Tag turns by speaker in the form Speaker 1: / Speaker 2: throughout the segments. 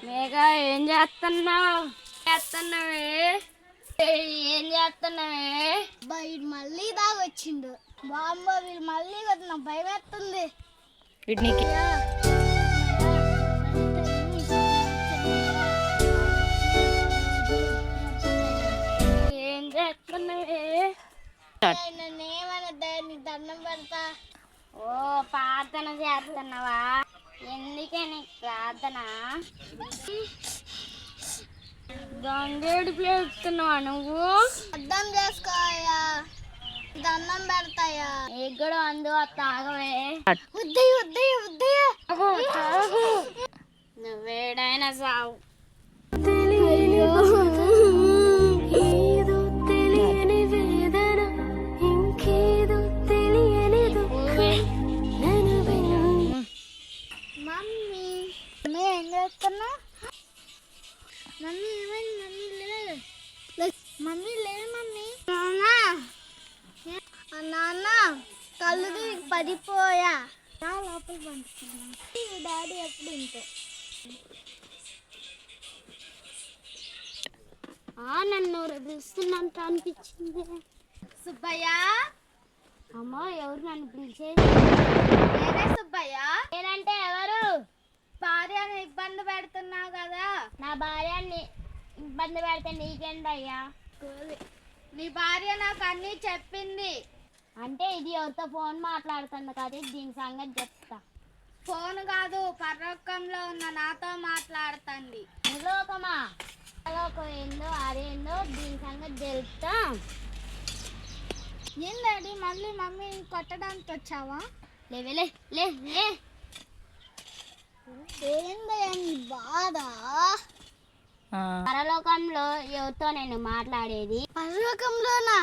Speaker 1: మేఘా ఏం చేస్తున్నావు? ఏం చేస్తున్నావే?
Speaker 2: వీడు మళ్ళీ దాగొచ్చిండు. బామ్మ వీళ్ళు మళ్ళీ నాకు భయం వేస్తుంది.
Speaker 1: ఏం చేస్తున్నావే?
Speaker 2: నేనేమనద్దా నీకు దండం పెడతా.
Speaker 1: ఓ ప్రార్థన చేస్తున్నావా? ఎందుకే నీకు ప్రార్థన? గంగేడు ప్లేస్తున్నావా నువ్వు?
Speaker 2: అర్థం చేసుకోయా, దండం పెడతాయా.
Speaker 1: నీకు కూడా అందు తాగవే.
Speaker 2: ఉద్దయ్య ఉద్దయ్య ఉద్దయ్య
Speaker 1: నువ్వేడైనా సావు.
Speaker 2: ఏం చేస్తున్నా? మమ్మీ ఏమైంది? మమ్మీ లేదు. మమ్మీ లేదు. మమ్మీ నాన్న కళ్ళు తిరిగి పడిపోయా. లోపల పండుకున్నా. డాడీ ఎప్పుడు ఇంతే.
Speaker 1: నన్ను పిలుస్తున్నంత అనిపించింది.
Speaker 2: సుబ్బయ్య,
Speaker 1: అమ్మా ఎవరు నన్ను పిలిచేది?
Speaker 2: నేనే సుబ్బయ్య.
Speaker 1: నేనంటే ఎవరు?
Speaker 2: భార్యను ఇబ్బంది పెడుతున్నావు కదా.
Speaker 1: నా భార్యని ఇబ్బంది పెడితే నీకేంటయ్యా?
Speaker 2: నీ భార్య నాకు అన్నీ చెప్పింది.
Speaker 1: అంటే ఇది ఎవరితో ఫోన్ మాట్లాడుతుంది కదా, దీని సంగతి చెప్తా.
Speaker 2: ఫోన్ కాదు, పరలోకంలో ఉన్న నాతో మాట్లాడుతుంది.
Speaker 1: లోకమా లోకం ఏందో అదేందో దీని సంగతి తెలుస్తా.
Speaker 2: ఏం డాడీ మళ్ళీ మమ్మీ కొట్టడానికి వచ్చావా?
Speaker 1: లేవే లే.
Speaker 2: ఏందయ్యా నీ బాధ?
Speaker 1: పరలోకంలో ఎవరితో నేను మాట్లాడేది?
Speaker 2: పరలోకంలోనా?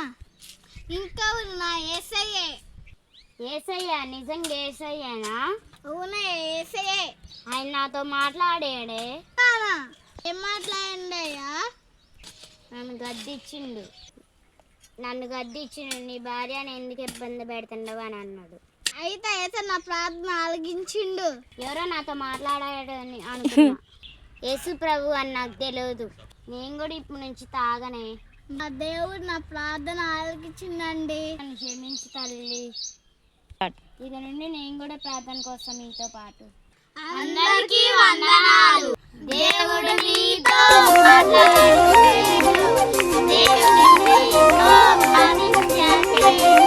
Speaker 2: ఇంకా నా ఏసయ్యే.
Speaker 1: ఏసయ్యా? నిజంగా ఏసయ్యానా?
Speaker 2: అవునా ఏసయ్యే.
Speaker 1: ఆయన నాతో మాట్లాడాడే.
Speaker 2: ఏం మాట్లాడండి అయ్యా?
Speaker 1: నన్ను గద్దిచ్చిండు. నీ భార్యని ఎందుకు ఇబ్బంది పెడుతుండవు అని అన్నాడు.
Speaker 2: అయితే నా ప్రార్థన ఆలగించిండు.
Speaker 1: ఎవరో నాతో మాట్లాడాడని అనుకున్నా. యేసు ప్రభు అని నాకు తెలియదు. నేను కూడా ఇప్పుడు నుంచి తాగనే.
Speaker 2: నా దేవుడు నా ప్రార్థన ఆలగించిందండి.
Speaker 1: నన్ను క్షమించు తల్లి. ఇక నుండి నేను కూడా ప్రార్థన కోసం మీతో పాటు.
Speaker 2: అందరికీ వందనాలు.
Speaker 1: దేవుడు నీతో మాట్లాడాడు. దేవుడు నీతో మాట్లాడాడు.